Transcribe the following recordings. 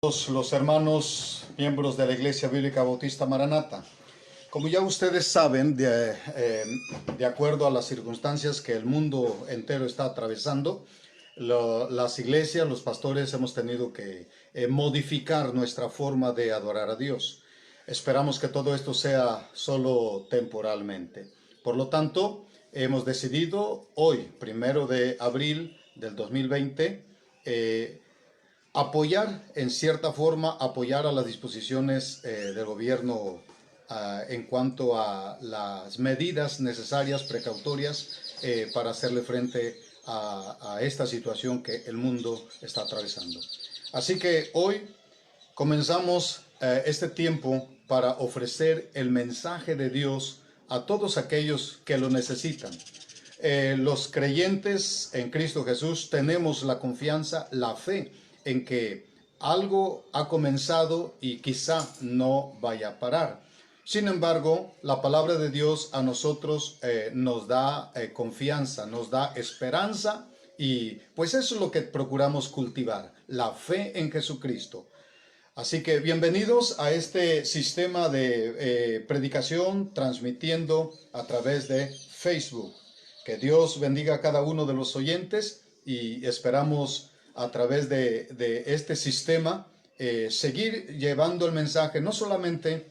Los hermanos miembros de la Iglesia Bíblica Bautista Maranata. Como ya ustedes saben, de acuerdo a las circunstancias que el mundo entero está atravesando, las iglesias, los pastores hemos tenido que modificar nuestra forma de adorar a Dios. Esperamos que todo esto sea solo temporalmente. Por lo tanto, hemos decidido hoy, 1 de abril del 2020, apoyar, en cierta forma, apoyar a las disposiciones del gobierno en cuanto a las medidas necesarias, precautorias, para hacerle frente a esta situación que el mundo está atravesando. Así que hoy comenzamos este tiempo para ofrecer el mensaje de Dios a todos aquellos que lo necesitan. Los creyentes en Cristo Jesús tenemos la confianza, la fe en que algo ha comenzado y quizá no vaya a parar. Sin embargo, la palabra de Dios a nosotros nos da confianza, nos da esperanza, y pues eso es lo que procuramos cultivar, la fe en Jesucristo. Así que bienvenidos a este sistema de predicación transmitiendo a través de Facebook. Que Dios bendiga a cada uno de los oyentes y esperamos a través de este sistema seguir llevando el mensaje no solamente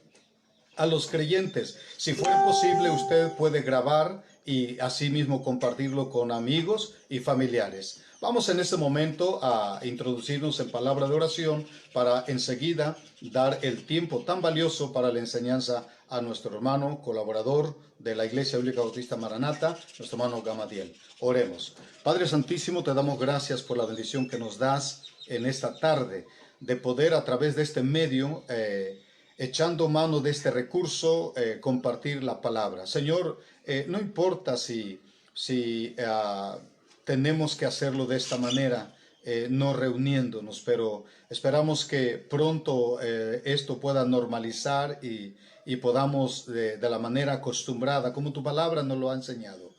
a los creyentes. Si fuera posible, usted puede grabar y asimismo compartirlo con amigos y familiares. Vamos en este momento a introducirnos en palabra de oración para enseguida dar el tiempo tan valioso para la enseñanza a nuestro hermano colaborador de la Iglesia Bíblica Bautista Maranata, nuestro hermano Gamadiel. Oremos. Padre Santísimo, te damos gracias por la bendición que nos das en esta tarde de poder a través de este medio echando mano de este recurso, compartir la palabra. Señor, no importa si tenemos que hacerlo de esta manera, no reuniéndonos, pero esperamos que pronto esto pueda normalizar y podamos de la manera acostumbrada, como tu palabra nos lo ha enseñado,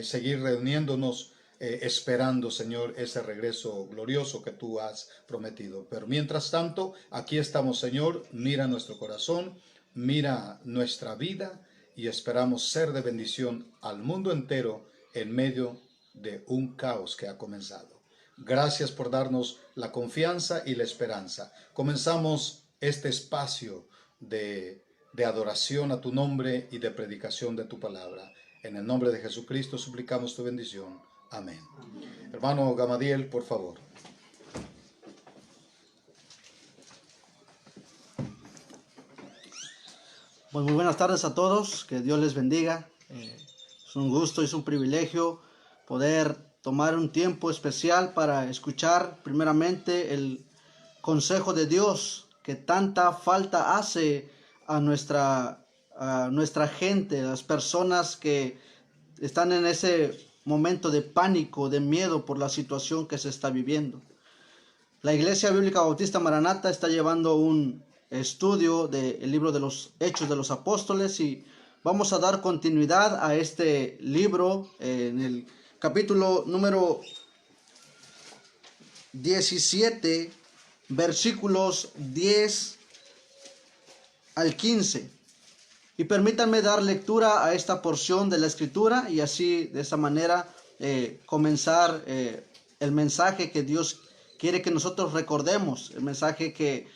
seguir reuniéndonos, esperando, Señor, ese regreso glorioso que tú has prometido. Pero mientras tanto, aquí estamos, Señor, mira nuestro corazón, mira nuestra vida y esperamos ser de bendición al mundo entero en medio de un caos que ha comenzado. Gracias por darnos la confianza y la esperanza. Comenzamos este espacio de adoración a tu nombre y de predicación de tu palabra. En el nombre de Jesucristo suplicamos tu bendición. Amén. Hermano Gamadiel, por favor. Pues muy buenas tardes a todos, que Dios les bendiga. Es un gusto y es un privilegio poder tomar un tiempo especial para escuchar primeramente el consejo de Dios que tanta falta hace a nuestra gente, a las personas que están en ese momento de pánico, de miedo por la situación que se está viviendo. La Iglesia Bíblica Bautista Maranata está llevando un estudio del libro de los Hechos de los Apóstoles y vamos a dar continuidad a este libro en el capítulo número 17, versículos 10 al 15. Y permítanme dar lectura a esta porción de la Escritura y así, de esa manera, comenzar el mensaje que Dios quiere que nosotros recordemos, el mensaje que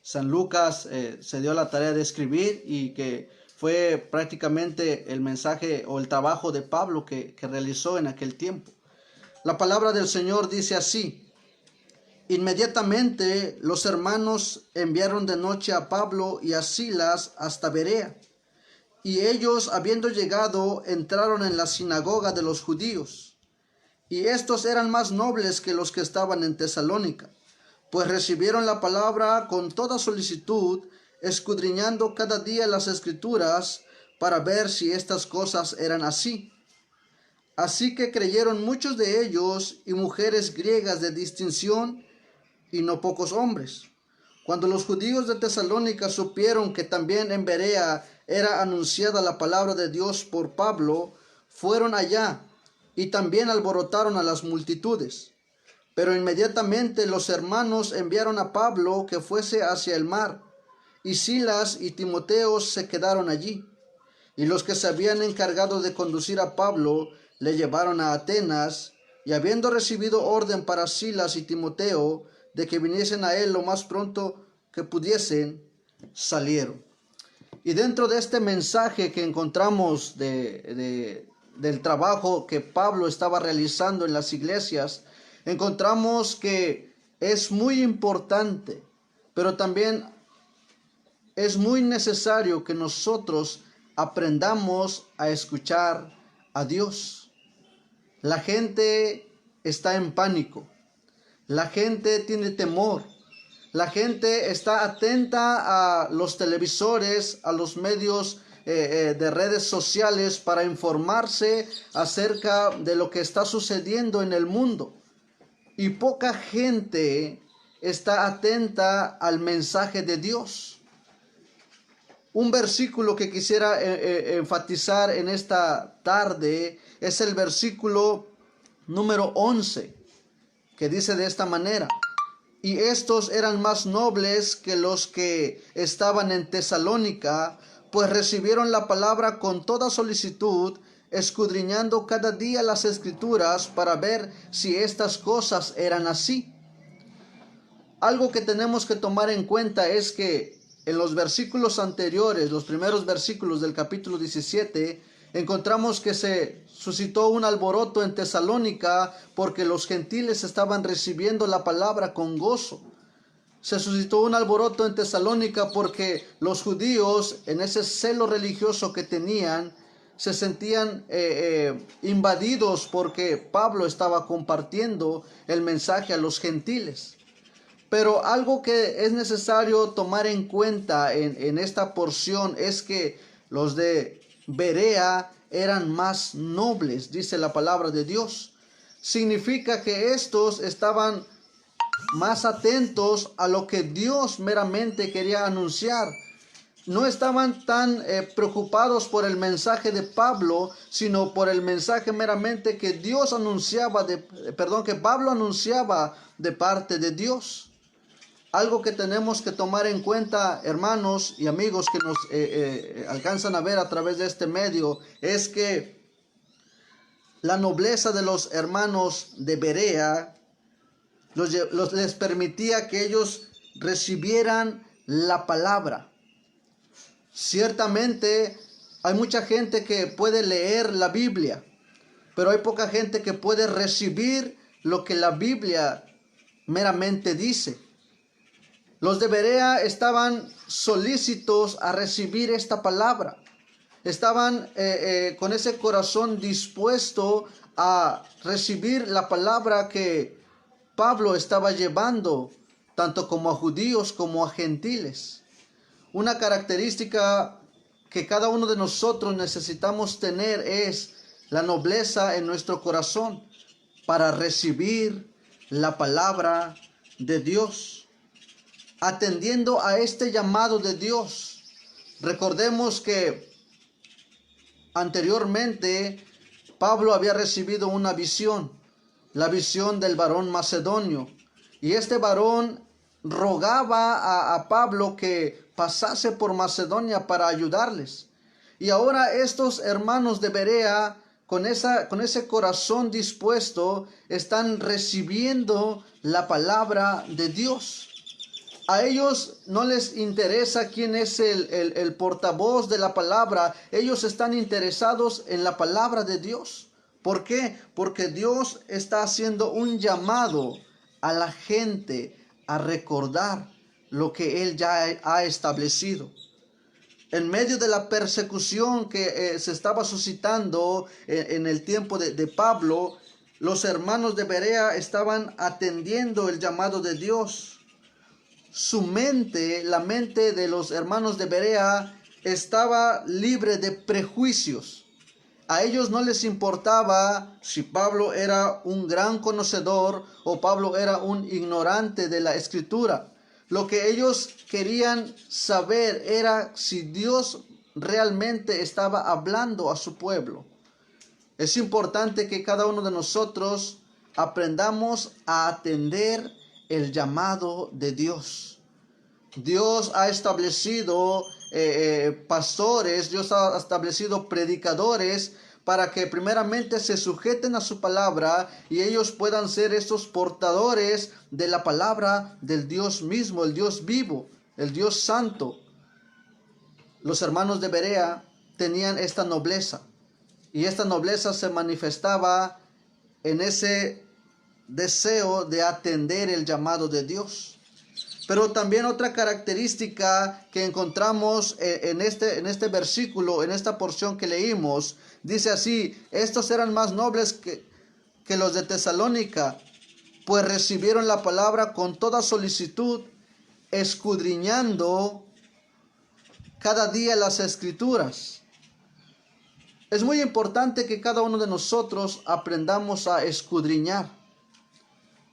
San Lucas se dio la tarea de escribir y que fue prácticamente el mensaje o el trabajo de Pablo que realizó en aquel tiempo. La palabra del Señor dice así: Inmediatamente los hermanos enviaron de noche a Pablo y a Silas hasta Berea, y ellos, habiendo llegado, entraron en la sinagoga de los judíos. Y estos eran más nobles que los que estaban en Tesalónica, pues recibieron la palabra con toda solicitud, escudriñando cada día las Escrituras para ver si estas cosas eran así. Así que creyeron muchos de ellos y mujeres griegas de distinción, y no pocos hombres. Cuando los judíos de Tesalónica supieron que también en Berea era anunciada la palabra de Dios por Pablo, fueron allá y también alborotaron a las multitudes. Pero inmediatamente los hermanos enviaron a Pablo que fuese hacia el mar, y Silas y Timoteo se quedaron allí. Y los que se habían encargado de conducir a Pablo le llevaron a Atenas, y habiendo recibido orden para Silas y Timoteo de que viniesen a él lo más pronto que pudiesen, salieron. Y dentro de este mensaje que encontramos del trabajo que Pablo estaba realizando en las iglesias, encontramos que es muy importante, pero también es muy necesario que nosotros aprendamos a escuchar a Dios. La gente está en pánico, la gente tiene temor, la gente está atenta a los televisores, a los medios de redes sociales para informarse acerca de lo que está sucediendo en el mundo. Y poca gente está atenta al mensaje de Dios. Un versículo que quisiera enfatizar en esta tarde es el versículo número 11, que dice de esta manera: y estos eran más nobles que los que estaban en Tesalónica, pues recibieron la palabra con toda solicitud, escudriñando cada día las escrituras para ver si estas cosas eran así. Algo que tenemos que tomar en cuenta es que en los versículos anteriores, los primeros versículos del capítulo 17, encontramos que se suscitó un alboroto en Tesalónica porque los gentiles estaban recibiendo la palabra con gozo. Se suscitó un alboroto en Tesalónica porque los judíos, en ese celo religioso que tenían, se sentían invadidos porque Pablo estaba compartiendo el mensaje a los gentiles. Pero algo que es necesario tomar en cuenta en esta porción es que los de Berea eran más nobles, dice la palabra de Dios. Significa que estos estaban más atentos a lo que Dios meramente quería anunciar. No estaban tan preocupados por el mensaje de Pablo, sino por el mensaje meramente que Dios anunciaba, que Pablo anunciaba de parte de Dios. Algo que tenemos que tomar en cuenta, hermanos y amigos que nos alcanzan a ver a través de este medio, es que la nobleza de los hermanos de Berea les permitía que ellos recibieran la palabra. Ciertamente hay mucha gente que puede leer la Biblia, pero hay poca gente que puede recibir lo que la Biblia meramente dice. Los de Berea estaban solícitos a recibir esta palabra. Estaban con ese corazón dispuesto a recibir la palabra que Pablo estaba llevando, tanto como a judíos como a gentiles. Una característica que cada uno de nosotros necesitamos tener es la nobleza en nuestro corazón para recibir la palabra de Dios. Atendiendo a este llamado de Dios, recordemos que anteriormente Pablo había recibido una visión, la visión del varón macedonio, y este varón rogaba a Pablo que pasase por Macedonia para ayudarles. Y ahora estos hermanos de Berea, con ese corazón dispuesto, están recibiendo la palabra de Dios. A ellos no les interesa quién es el portavoz de la palabra. Ellos están interesados en la palabra de Dios. ¿Por qué? Porque Dios está haciendo un llamado a la gente a recordar lo que Él ya ha establecido. En medio de la persecución que se estaba suscitando en el tiempo de Pablo, los hermanos de Berea estaban atendiendo el llamado de Dios. Su mente, la mente de los hermanos de Berea, estaba libre de prejuicios. A ellos no les importaba si Pablo era un gran conocedor o Pablo era un ignorante de la Escritura. Lo que ellos querían saber era si Dios realmente estaba hablando a su pueblo. Es importante que cada uno de nosotros aprendamos a atender el llamado de Dios. Dios ha establecido pastores, Dios ha establecido predicadores para que primeramente se sujeten a su palabra y ellos puedan ser estos portadores de la palabra del Dios mismo, el Dios vivo, el Dios santo. Los hermanos de Berea tenían esta nobleza y esta nobleza se manifestaba en ese deseo de atender el llamado de Dios. Pero también otra característica que encontramos en este versículo, en esta porción que leímos, dice así: estos eran más nobles que los de Tesalónica, pues recibieron la palabra con toda solicitud, escudriñando cada día las Escrituras. Es muy importante que cada uno de nosotros aprendamos a escudriñar.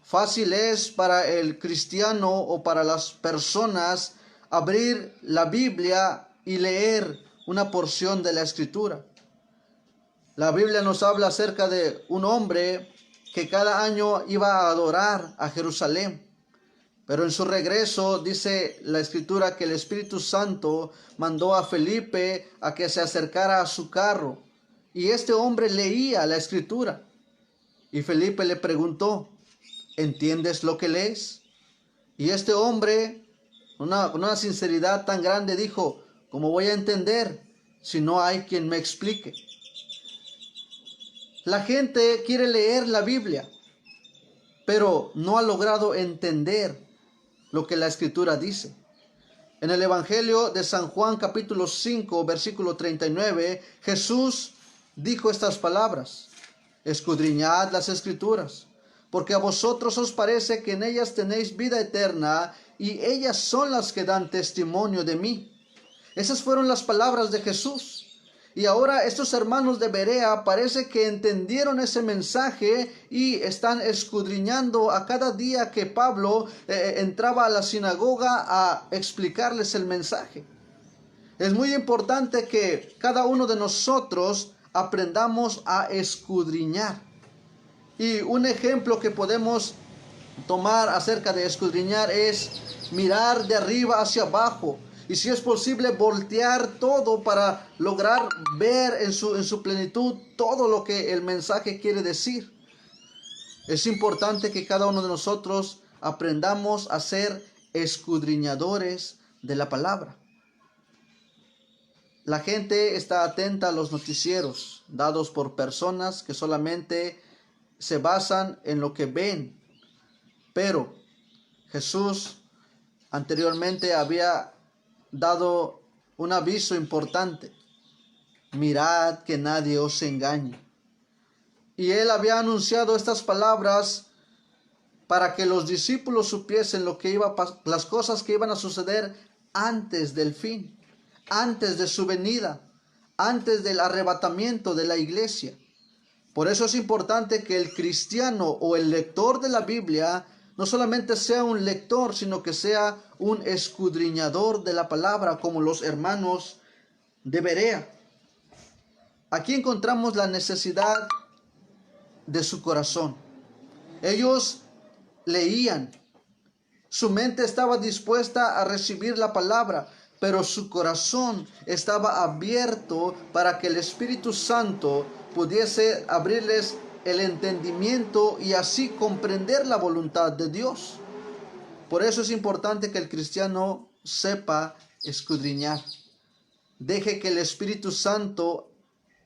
Fácil es para el cristiano o para las personas abrir la Biblia y leer una porción de la Escritura. La Biblia nos habla acerca de un hombre que cada año iba a adorar a Jerusalén. Pero en su regreso dice la Escritura que el Espíritu Santo mandó a Felipe a que se acercara a su carro. Y este hombre leía la Escritura. Y Felipe le preguntó: ¿entiendes lo que lees? Y este hombre, con una sinceridad tan grande, dijo: ¿cómo voy a entender si no hay quien me explique? La gente quiere leer la Biblia, pero no ha logrado entender lo que la Escritura dice. En el Evangelio de San Juan, capítulo 5, versículo 39, Jesús dijo estas palabras: escudriñad las Escrituras, porque a vosotros os parece que en ellas tenéis vida eterna, y ellas son las que dan testimonio de mí. Esas fueron las palabras de Jesús. Y ahora estos hermanos de Berea parece que entendieron ese mensaje y están escudriñando a cada día que Pablo entraba a la sinagoga a explicarles el mensaje. Es muy importante que cada uno de nosotros aprendamos a escudriñar. Y un ejemplo que podemos tomar acerca de escudriñar es mirar de arriba hacia abajo. Y si es posible, voltear todo para lograr ver en su plenitud todo lo que el mensaje quiere decir. Es importante que cada uno de nosotros aprendamos a ser escudriñadores de la palabra. La gente está atenta a los noticieros dados por personas que solamente se basan en lo que ven. Pero Jesús anteriormente había dado un aviso importante: mirad que nadie os engañe. Y él había anunciado estas palabras para que los discípulos supiesen las cosas que iban a suceder antes del fin, antes de su venida, antes del arrebatamiento de la iglesia. Por eso es importante que el cristiano o el lector de la Biblia no solamente sea un lector, sino que sea un escudriñador de la palabra, como los hermanos de Berea. Aquí encontramos la necesidad de su corazón. Ellos leían, su mente estaba dispuesta a recibir la palabra, pero su corazón estaba abierto para que el Espíritu Santo pudiese abrirles el entendimiento y así comprender la voluntad de Dios. Por eso es importante que el cristiano sepa escudriñar. Deje que el Espíritu Santo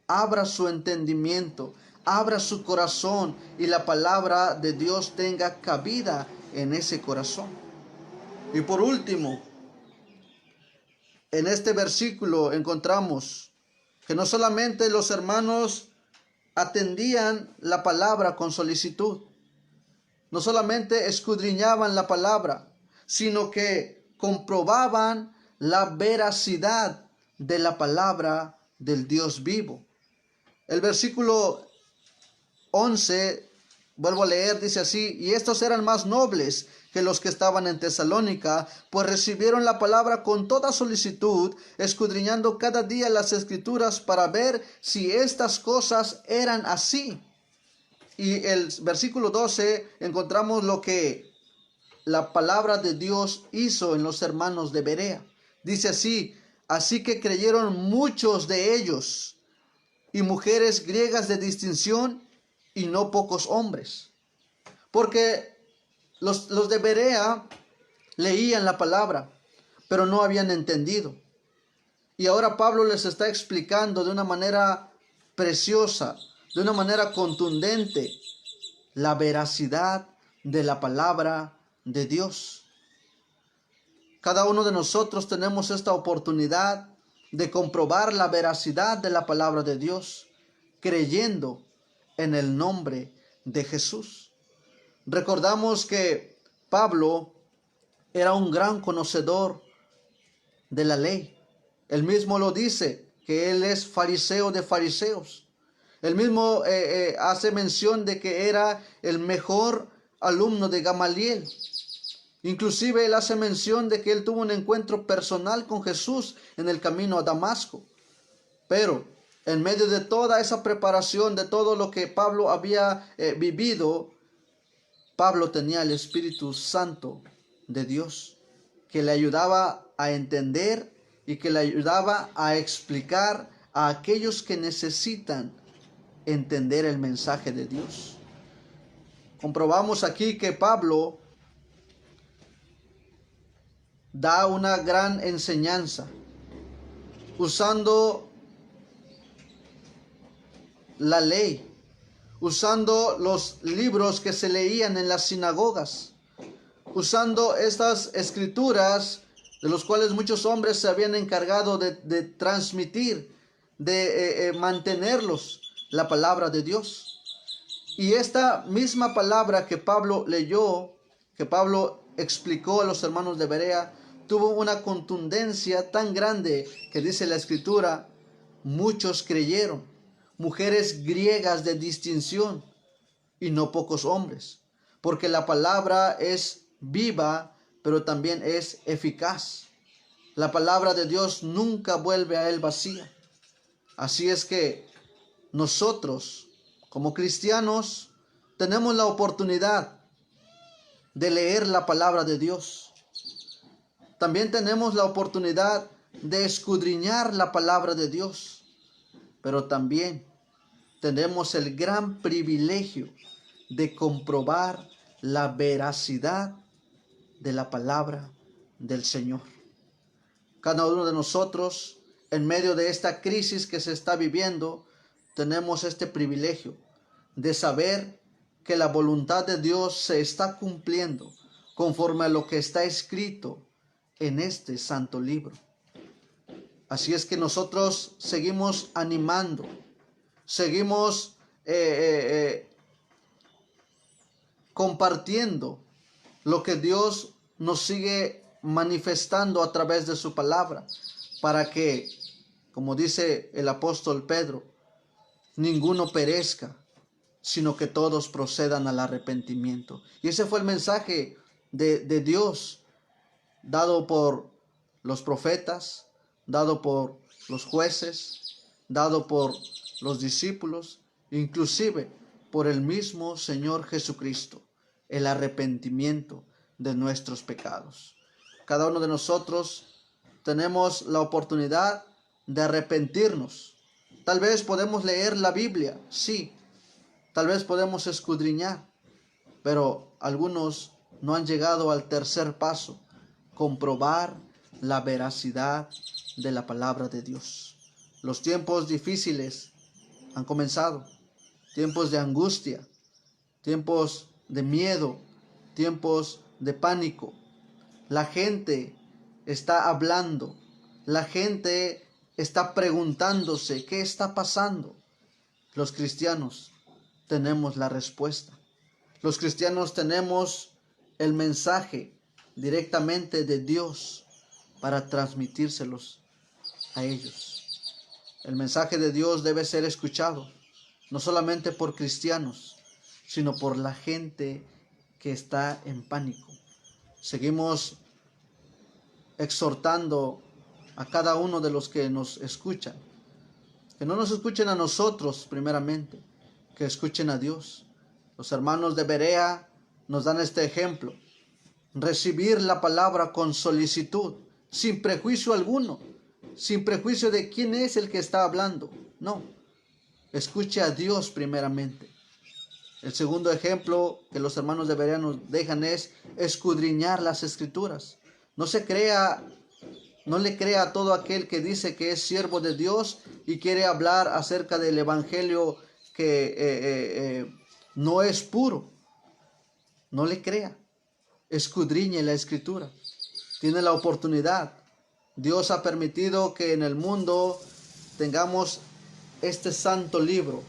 abra su entendimiento, abra su corazón y la palabra de Dios tenga cabida en ese corazón. Y por último, en este versículo encontramos que no solamente los hermanos atendían la palabra con solicitud, no solamente escudriñaban la palabra, sino que comprobaban la veracidad de la palabra del Dios vivo. El versículo 11, vuelvo a leer, dice así: y estos eran más nobles que los que estaban en Tesalónica, pues recibieron la palabra con toda solicitud, escudriñando cada día las Escrituras para ver si estas cosas eran así. Y el versículo 12 encontramos lo que la palabra de Dios hizo en los hermanos de Berea. Dice así: así que creyeron muchos de ellos, y mujeres griegas de distinción, y no pocos hombres. Porque los de Berea leían la palabra, pero no habían entendido. Y ahora Pablo les está explicando de una manera preciosa, de una manera contundente, la veracidad de la palabra de Dios. Cada uno de nosotros tenemos esta oportunidad de comprobar la veracidad de la palabra de Dios, creyendo en el nombre de Jesús. Recordamos que Pablo era un gran conocedor de la ley. Él mismo lo dice, que él es fariseo de fariseos. Él mismo hace mención de que era el mejor alumno de Gamaliel. Inclusive él hace mención de que él tuvo un encuentro personal con Jesús en el camino a Damasco. Pero en medio de toda esa preparación, de todo lo que Pablo había vivido, Pablo tenía el Espíritu Santo de Dios, que le ayudaba a entender y que le ayudaba a explicar a aquellos que necesitan entender el mensaje de Dios. Comprobamos aquí que Pablo da una gran enseñanza usando la ley, usando los libros que se leían en las sinagogas, usando estas escrituras de los cuales muchos hombres se habían encargado de transmitir, de mantenerlos, la palabra de Dios. Y esta misma palabra que Pablo leyó, que Pablo explicó a los hermanos de Berea, tuvo una contundencia tan grande que dice la escritura: muchos creyeron, mujeres griegas de distinción, y no pocos hombres, porque la palabra es viva, pero también es eficaz. La palabra de Dios nunca vuelve a él vacía. Así es que nosotros, como cristianos, tenemos la oportunidad de leer la palabra de Dios. También tenemos la oportunidad de escudriñar la palabra de Dios. Pero también tenemos el gran privilegio de comprobar la veracidad de la palabra del Señor. Cada uno de nosotros, en medio de esta crisis que se está viviendo, tenemos este privilegio de saber que la voluntad de Dios se está cumpliendo conforme a lo que está escrito en este santo libro. Así es que nosotros seguimos animando, seguimos compartiendo lo que Dios nos sigue manifestando a través de su palabra, para que, como dice el apóstol Pedro, ninguno perezca, sino que todos procedan al arrepentimiento. Y ese fue el mensaje de Dios, dado por los profetas, dado por los jueces, dado por los discípulos, inclusive por el mismo Señor Jesucristo, el arrepentimiento de nuestros pecados. Cada uno de nosotros tenemos la oportunidad de arrepentirnos. Tal vez podemos leer la Biblia, sí. Tal vez podemos escudriñar, pero algunos no han llegado al tercer paso: comprobar la veracidad de la palabra de Dios. Los tiempos difíciles han comenzado, tiempos de angustia, tiempos de miedo, tiempos de pánico. La gente está hablando, la gente está preguntándose qué está pasando. Los cristianos tenemos la respuesta. Los cristianos tenemos el mensaje directamente de Dios para transmitírselos a ellos. El mensaje de Dios debe ser escuchado, no solamente por cristianos, sino por la gente que está en pánico. Seguimos exhortando a cada uno de los que nos escuchan, que no nos escuchen a nosotros primeramente, que escuchen a Dios, Los hermanos de Berea nos dan este ejemplo. Recibir la palabra con solicitud, sin prejuicio alguno, sin prejuicio de quién es el que está hablando. No, escuche a Dios primeramente. El segundo ejemplo que los hermanos de Berea nos dejan es escudriñar las escrituras. No le crea a todo aquel que dice que es siervo de Dios y quiere hablar acerca del evangelio que no es puro. No le crea. Escudriñe la escritura. Tiene la oportunidad. Dios ha permitido que en el mundo tengamos este santo libro,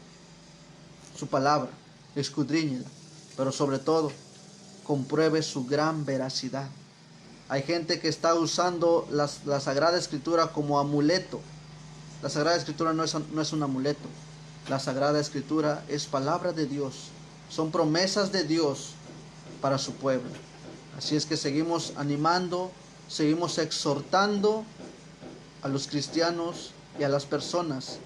su palabra. Escudriñela, pero sobre todo compruebe su gran veracidad. Hay gente que está usando la Sagrada Escritura como amuleto. La Sagrada Escritura no es un amuleto. La Sagrada Escritura es palabra de Dios. Son promesas de Dios para su pueblo. Así es que seguimos animando, seguimos exhortando a los cristianos y a las personas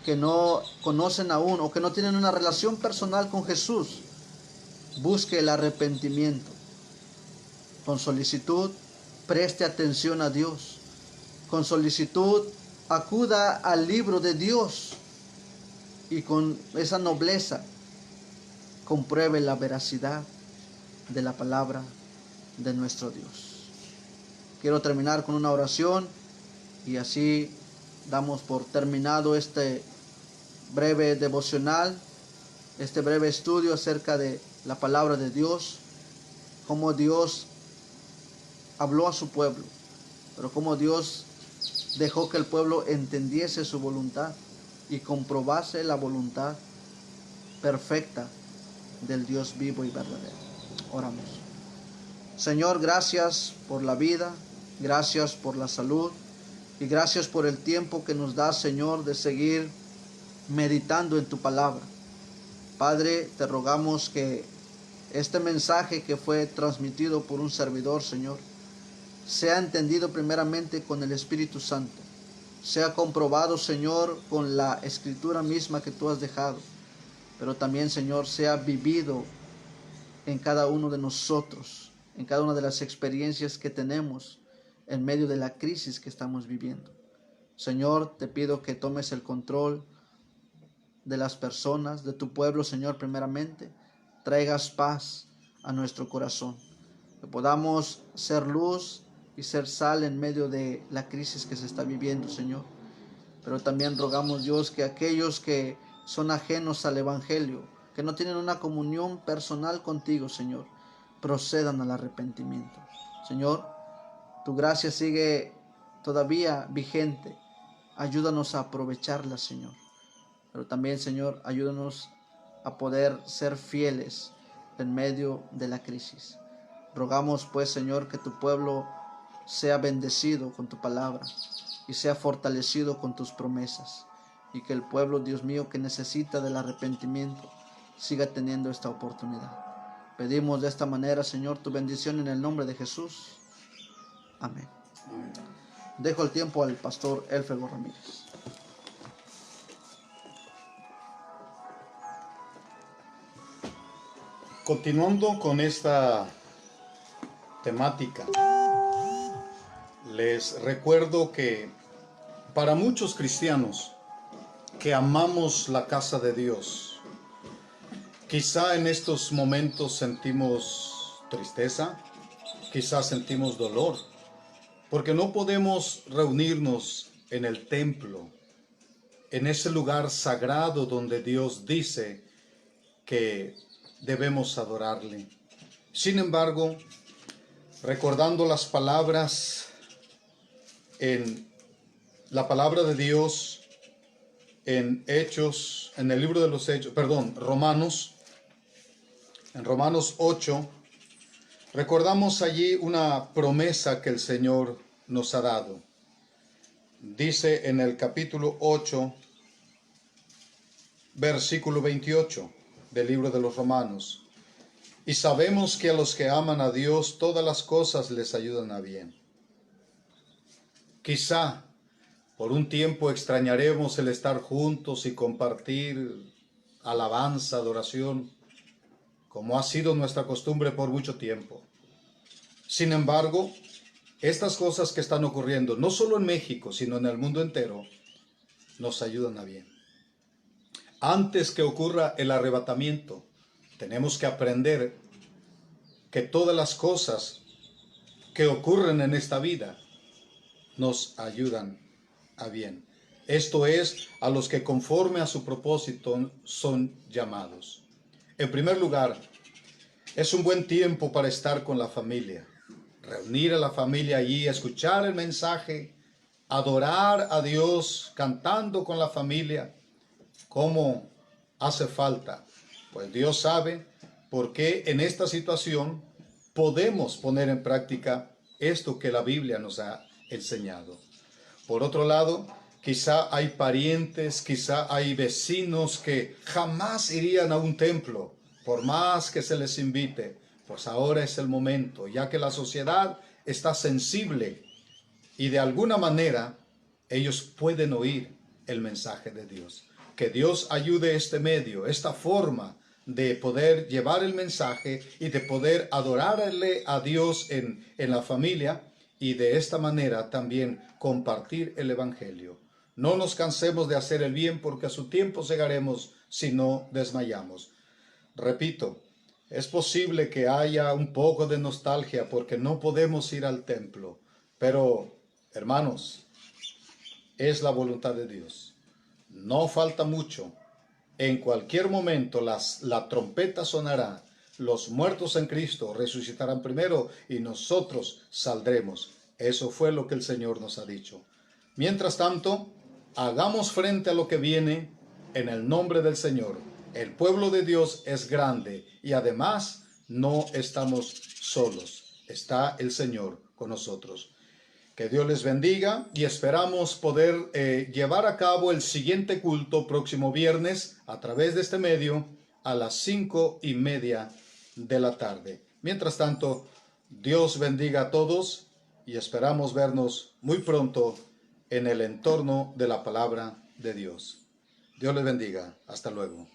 que no conocen aún o que no tienen una relación personal con Jesús. Busque el arrepentimiento. Con solicitud, preste atención a Dios. Con solicitud, acuda al libro de Dios. Y con esa nobleza, compruebe la veracidad de la palabra de nuestro Dios. Quiero terminar con una oración y así damos por terminado este breve devocional, este breve estudio acerca de la palabra de Dios, cómo Dios habló a su pueblo, pero cómo Dios dejó que el pueblo entendiese su voluntad y comprobase la voluntad perfecta del Dios vivo y verdadero. Oramos. Señor, gracias por la vida, gracias por la salud y gracias por el tiempo que nos das, Señor, de seguir meditando en tu palabra. Padre, te rogamos que este mensaje que fue transmitido por un servidor, Señor, sea entendido primeramente con el Espíritu Santo, sea comprobado, Señor, con la Escritura misma que tú has dejado, pero también, Señor, sea vivido en cada uno de nosotros, en cada una de las experiencias que tenemos en medio de la crisis que estamos viviendo. Señor, te pido que tomes el control de las personas, de tu pueblo, Señor, primeramente. Traigas paz a nuestro corazón, que podamos ser luz y ser sal en medio de la crisis que se está viviendo, Señor. Pero también rogamos, Dios, que aquellos que son ajenos al Evangelio, que no tienen una comunión personal contigo, Señor, procedan al arrepentimiento. Señor, tu gracia sigue todavía vigente. Ayúdanos a aprovecharla, Señor. Pero también, Señor, ayúdanos a poder ser fieles en medio de la crisis. Rogamos, pues, Señor, que tu pueblo sea bendecido con tu palabra y sea fortalecido con tus promesas. Y que el pueblo, Dios mío, que necesita del arrepentimiento, siga teniendo esta oportunidad. Pedimos de esta manera, Señor, tu bendición en el nombre de Jesús. Amén. Dejo el tiempo al pastor Elfego Ramírez. Continuando con esta temática, les recuerdo que para muchos cristianos que amamos la casa de Dios, quizá en estos momentos sentimos tristeza, quizá sentimos dolor, porque no podemos reunirnos en el templo, en ese lugar sagrado donde Dios dice que debemos adorarle. Sin embargo, recordando las palabras en la palabra de Dios en Hechos, en el libro de los Hechos, Romanos, en Romanos 8, recordamos allí una promesa que el Señor nos ha dado. Dice en el capítulo 8, versículo 28 del libro de los Romanos: y sabemos que a los que aman a Dios todas las cosas les ayudan a bien. Quizá por un tiempo extrañaremos el estar juntos y compartir alabanza, adoración, como ha sido nuestra costumbre por mucho tiempo. Sin embargo, estas cosas que están ocurriendo, no solo en México, sino en el mundo entero, nos ayudan a bien. Antes que ocurra el arrebatamiento, tenemos que aprender que todas las cosas que ocurren en esta vida nos ayudan a bien. Esto es, a los que conforme a su propósito son llamados. En primer lugar, es un buen tiempo para estar con la familia. Reunir a la familia allí, escuchar el mensaje, adorar a Dios cantando con la familia. ¿Cómo hace falta? Pues Dios sabe por qué en esta situación podemos poner en práctica esto que la Biblia nos ha enseñado. Por otro lado, quizá hay parientes, quizá hay vecinos que jamás irían a un templo, por más que se les invite. Pues ahora es el momento, ya que la sociedad está sensible y de alguna manera ellos pueden oír el mensaje de Dios. Que Dios ayude este medio, esta forma de poder llevar el mensaje y de poder adorarle a Dios en la familia y de esta manera también compartir el Evangelio. No nos cansemos de hacer el bien porque a su tiempo llegaremos si no desmayamos. Repito, es posible que haya un poco de nostalgia porque no podemos ir al templo, pero hermanos, es la voluntad de Dios. No falta mucho. En cualquier momento la trompeta sonará. Los muertos en Cristo resucitarán primero y nosotros saldremos. Eso fue lo que el Señor nos ha dicho. Mientras tanto, hagamos frente a lo que viene en el nombre del Señor. El pueblo de Dios es grande y además no estamos solos. Está el Señor con nosotros. Que Dios les bendiga y esperamos poder llevar a cabo el siguiente culto próximo viernes a través de este medio a las 5:30 de la tarde. Mientras tanto, Dios bendiga a todos y esperamos vernos muy pronto en el entorno de la palabra de Dios. Dios les bendiga. Hasta luego.